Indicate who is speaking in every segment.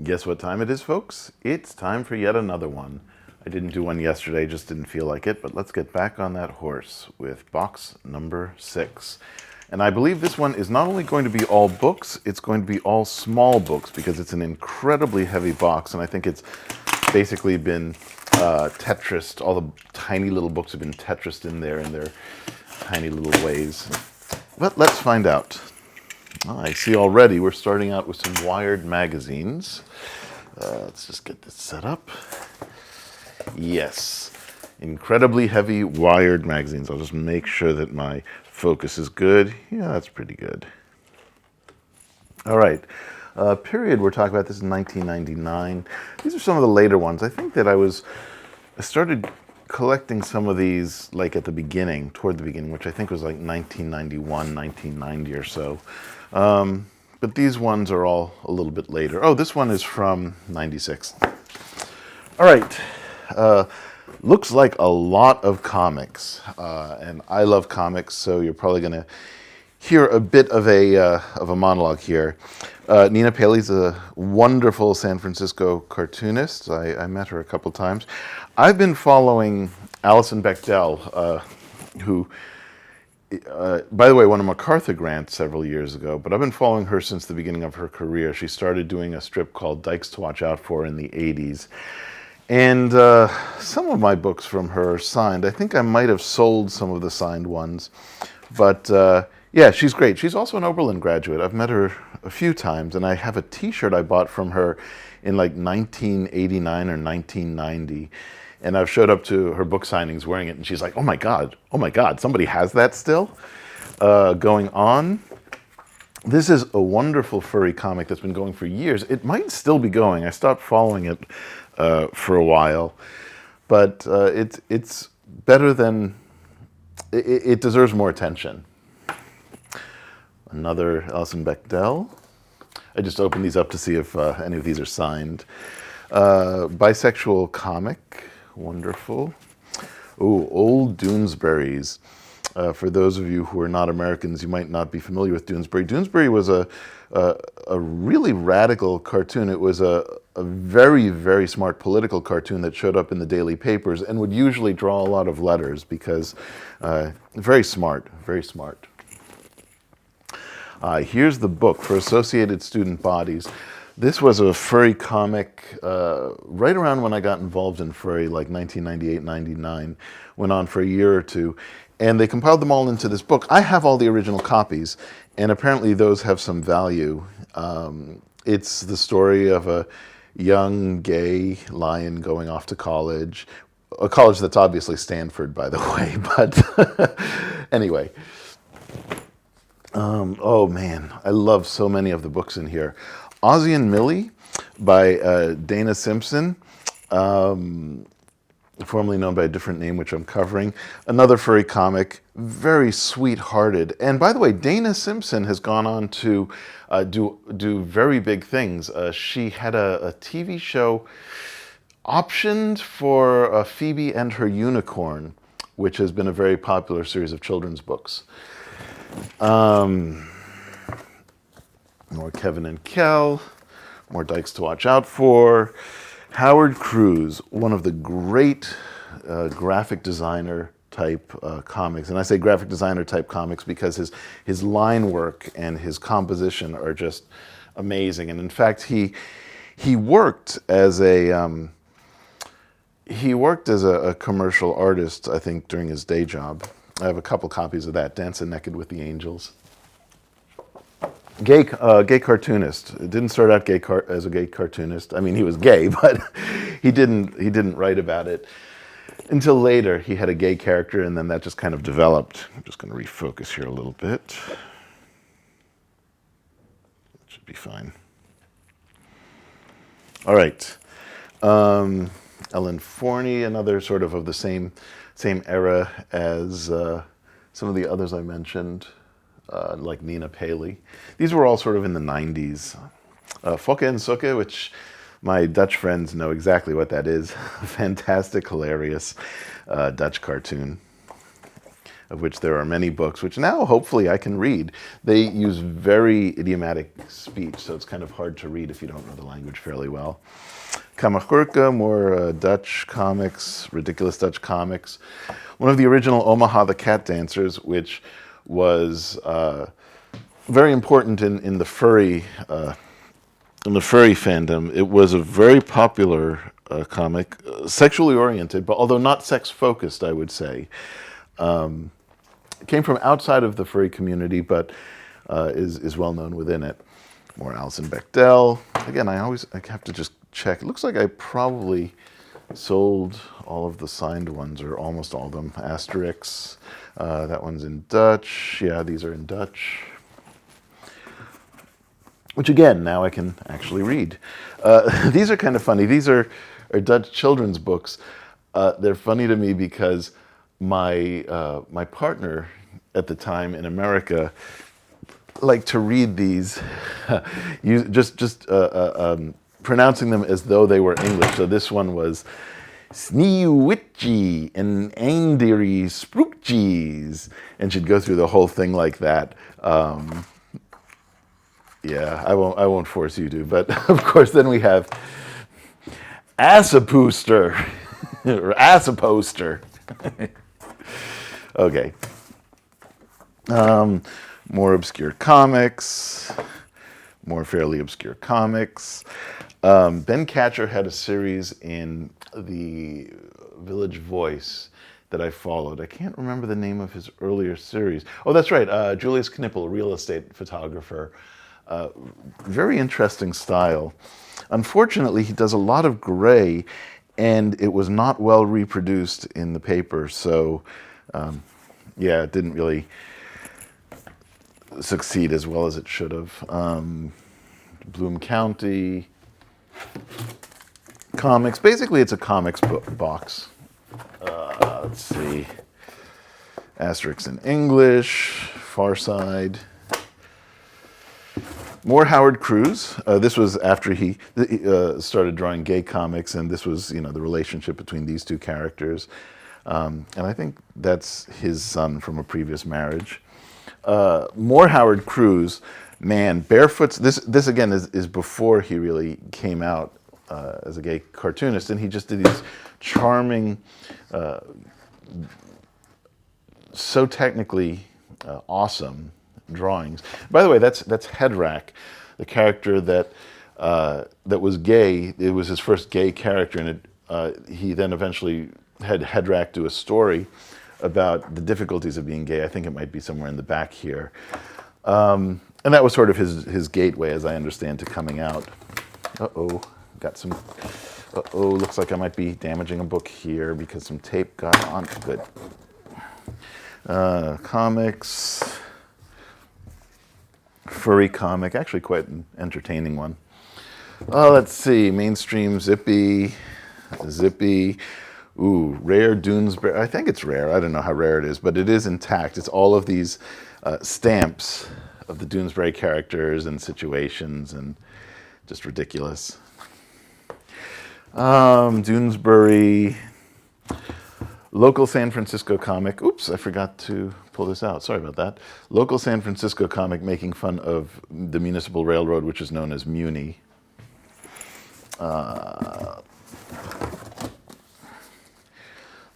Speaker 1: Guess what time it is, folks? It's time for yet another one. I didn't do one yesterday, just didn't feel like it, but let's get back on that horse with box number 6. And I believe this one is not only going to be all books, it's going to be all small books because it's an incredibly heavy box, and I think it's basically been Tetrised. All the tiny little books have been Tetrised in there in their tiny little ways. But let's find out. I see already we're starting out with some Wired magazines. Let's just get this set up. Yes, incredibly heavy Wired magazines. I'll just make sure that my focus is good. Yeah, that's pretty good. All right. Period we're talking about, this is 1999. These are some of the later ones. I think that I started collecting some of these like at the beginning, toward the beginning, which I think was like 1991, 1990 or so. But these ones are all a little bit later. Oh, this one is from 96. All right. Looks like a lot of comics. And I love comics, so you're probably going to hear a bit of a monologue here. Nina Paley's a wonderful San Francisco cartoonist. I met her a couple times. I've been following Alison Bechdel, who, by the way, won a MacArthur grant several years ago, but I've been following her since the beginning of her career. She started doing a strip called Dykes to Watch Out For in the 80s. And some of my books from her are signed. I think I might have sold some of the signed ones. But yeah, she's great. She's also an Oberlin graduate. I've met her a few times, and I have a T-shirt I bought from her in like 1989 or 1990. And I've showed up to her book signings wearing it, and she's like, oh my God, somebody has that still going on. This is a wonderful furry comic that's been going for years. It might still be going. I stopped following it for a while, but it's better than, it deserves more attention. Another Alison Bechdel. I just opened these up to see if any of these are signed. Bisexual comic, wonderful. Ooh, Old Doonesbury's. For those of you who are not Americans, you might not be familiar with Doonesbury. Doonesbury was a really radical cartoon. It was a very, very smart political cartoon that showed up in the daily papers and would usually draw a lot of letters because very smart, very smart. Here's the book for Associated Student Bodies. This was a furry comic right around when I got involved in furry, like 1998, 99. Went on for a year or two. And they compiled them all into this book. I have all the original copies, and apparently those have some value. It's the story of a young gay lion going off to college. A college that's obviously Stanford, by the way. But anyway. Oh man, I love so many of the books in here. Ozzie and Millie by Dana Simpson, formerly known by a different name, which I'm covering. Another furry comic, very sweet-hearted. And by the way, Dana Simpson has gone on to do very big things. She had a TV show optioned for Phoebe and Her Unicorn, which has been a very popular series of children's books. More Kevin and Kel, more Dykes to Watch Out For. Howard Cruz, one of the great graphic designer type comics. And I say graphic designer type comics because his line work and his composition are just amazing. And in fact, he worked as a commercial artist, I think, during his day job. I have a couple copies of that, Dancing Naked with the Angels. Gay cartoonist. It didn't start out as a gay cartoonist. I mean, he was gay, but he didn't write about it until later. He had a gay character, and then that just kind of developed. I'm just going to refocus here a little bit. That should be fine. All right. Ellen Forney, another sort of the same era as some of the others I mentioned, like Nina Paley. These were all sort of in the 90s. Fokke and Sukke, which my Dutch friends know exactly what that is. Fantastic, hilarious Dutch cartoon. of which there are many books, which now hopefully I can read. They use very idiomatic speech, so it's kind of hard to read if you don't know the language fairly well. Kamagurka, more Dutch comics, ridiculous Dutch comics. One of the original Omaha the Cat Dancers, which was very important in the furry fandom. It was a very popular comic, sexually oriented, but although not sex focused, I would say. It came from outside of the furry community, but is well known within it. More Alison Bechdel. Again, I have to just check. It looks like I probably sold all of the signed ones, or almost all of them. Asterix. That one's in Dutch. Yeah, these are in Dutch. Which again, now I can actually read. These are kind of funny. These are Dutch children's books. They're funny to me because my partner at the time in America liked to read these, pronouncing them as though they were English. So this one was Sneeuwwitje en Einderi Sprookjes, and she'd go through the whole thing like that. Yeah, I won't force you to, but of course then we have Assapooster or Assaposter. Okay. More obscure comics, more fairly obscure comics. Ben Catcher had a series in the Village Voice that I followed. I can't remember the name of his earlier series. Oh, that's right, Julius Knippel, real estate photographer. Very interesting style. Unfortunately, he does a lot of gray, and it was not well reproduced in the paper, so yeah, it didn't really succeed as well as it should have. Bloom County comics. Basically, it's a comics box. Let's see. Asterix in English, Far Side. More Howard Cruz. This was after he started drawing gay comics, and this was, the relationship between these two characters. And I think that's his son from a previous marriage. More Howard Cruz. Man, Barefoots. This again is before he really came out as a gay cartoonist, and he just did these charming, so technically awesome drawings. By the way, that's Headrak, the character that was gay. It was his first gay character, and he then eventually had Headrak do a story about the difficulties of being gay. I think it might be somewhere in the back here. And that was sort of his gateway, as I understand, to coming out. Looks like I might be damaging a book here because some tape got on. Good. Comics. Furry comic, actually quite an entertaining one. Let's see, mainstream Zippy. Ooh, rare Doonesbury. I think it's rare. I don't know how rare it is, but it is intact. It's all of these stamps of the Doonesbury characters and situations, and just ridiculous. Doonesbury, local San Francisco comic. Oops, I forgot to pull this out. Sorry about that. Local San Francisco comic making fun of the municipal railroad, which is known as Muni.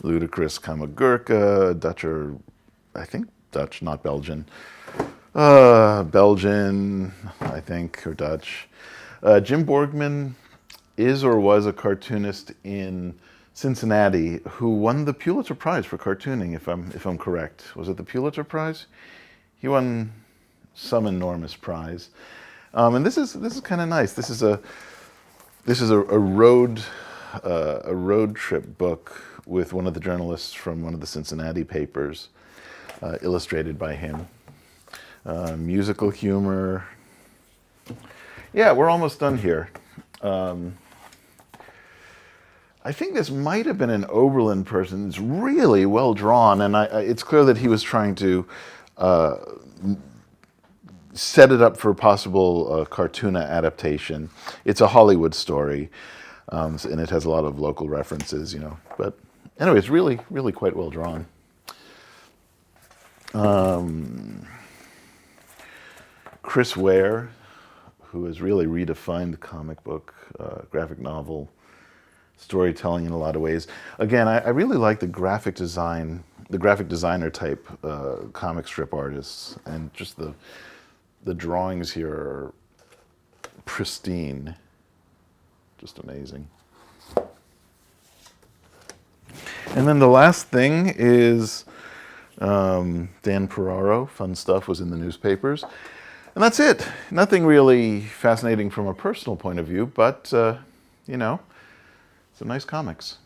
Speaker 1: Ludicrous Kamagurka, I think Dutch, not Belgian. Belgian, I think, or Dutch. Jim Borgman is or was a cartoonist in Cincinnati who won the Pulitzer Prize for cartooning, if I'm correct. Was it the Pulitzer Prize? He won some enormous prize. And this is kind of nice. This is a road trip book with one of the journalists from one of the Cincinnati papers, illustrated by him. Musical humor. Yeah, we're almost done here. I think this might have been an Oberlin person. It's really well drawn, and it's clear that he was trying to set it up for a possible cartoon adaptation. It's a Hollywood story, and it has a lot of local references, But anyway, it's really, really quite well drawn. Chris Ware, who has really redefined the comic book, graphic novel, storytelling in a lot of ways. Again, I really like the graphic designer type comic strip artists, and just the drawings here are pristine, just amazing. And then the last thing is Dan Ferraro. Fun Stuff was in the newspapers. And that's it. Nothing really fascinating from a personal point of view, but, you know, some nice comics.